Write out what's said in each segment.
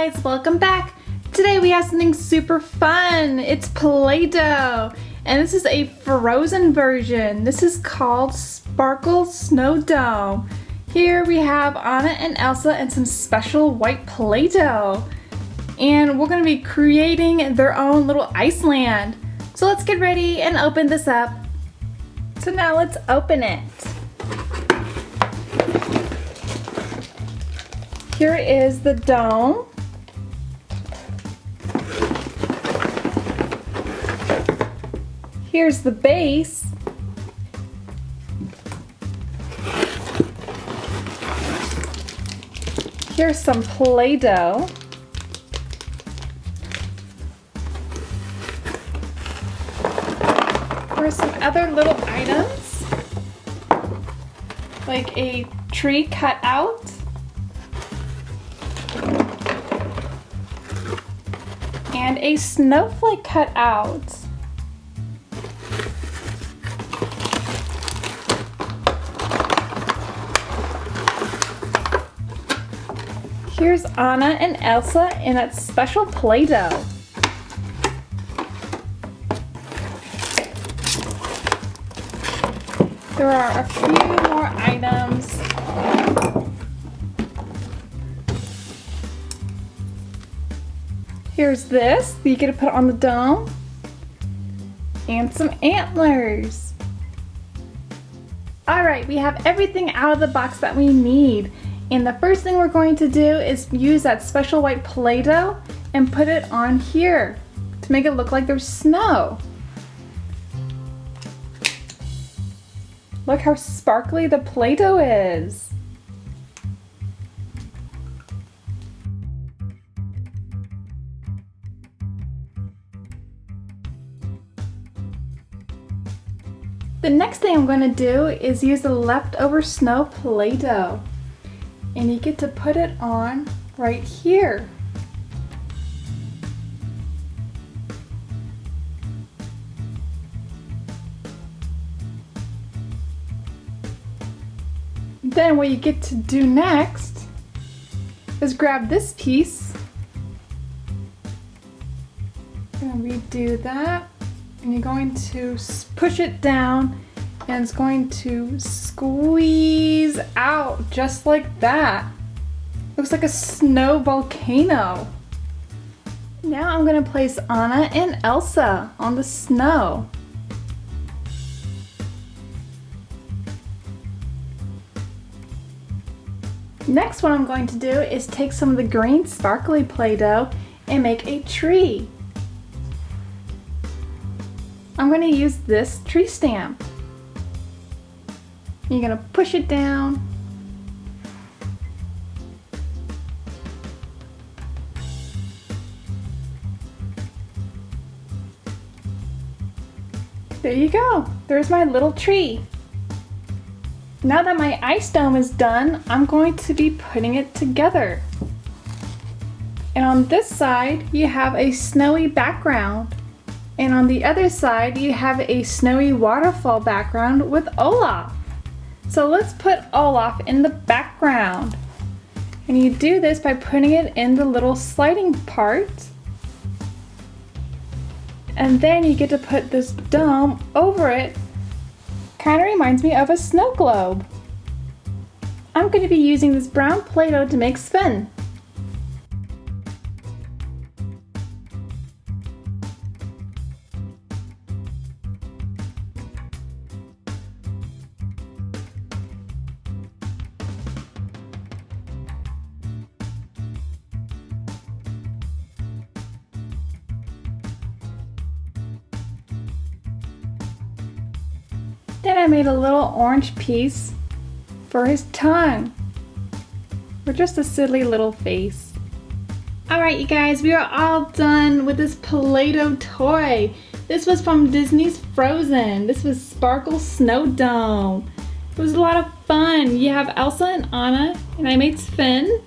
guys, welcome back. Today we have something super fun. It's Play-Doh, and this is a frozen version. This is called Sparkle Snow Dome. Here we have Anna and Elsa and some special white Play-Doh. And we're gonna be creating their own little Iceland. So let's get ready and open this up. So now let's open it. Here is the dome. Here's the base. Here's some Play-Doh. Here's some other little items, like a tree cut out. And a snowflake cut out. Here's Anna and Elsa in that special Play-Doh. There are a few more items. Here's this that you get to put on the dome. And some antlers. Alright, we have everything out of the box that we need. And the first thing we're going to do is use that special white Play-Doh and put it on here to make it look like there's snow. Look how sparkly the Play-Doh is. The next thing I'm going to do is use the leftover snow Play-Doh. And you get to put it on right here. Then what you get to do next is grab this piece and redo that. And you're going to push it down and it's going to squeeze out just like that. Looks like a snow volcano. Now I'm going to place Anna and Elsa on the snow. Next, what I'm going to do is take some of the green sparkly Play-Doh and make a tree. I'm going to use this tree stamp. You're going to push it down. There you go. There's my little tree. Now that my ice dome is done, I'm going to be putting it together. And on this side, you have a snowy background. And on the other side, you have a snowy waterfall background with Olaf. So let's put Olaf in the background. And you do this by putting it in the little sliding part. And then you get to put this dome over it. Kind of reminds me of a snow globe. I'm going to be using this brown Play-Doh to make spin. Then I made a little orange piece for his tongue, or just a silly little face. Alright you guys, we are all done with this Play-Doh toy. This was from Disney's Frozen. This was Sparkle Snow Dome. It was a lot of fun. You have Elsa and Anna, and I made Sven.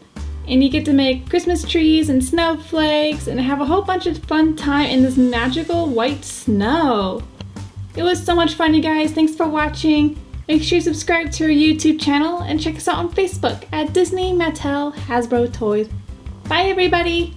And you get to make Christmas trees and snowflakes and have a whole bunch of fun time in this magical white snow. It was so much fun, you guys. Thanks for watching. Make sure you subscribe to our YouTube channel and check us out on Facebook at Disney Mattel Hasbro Toys. Bye everybody!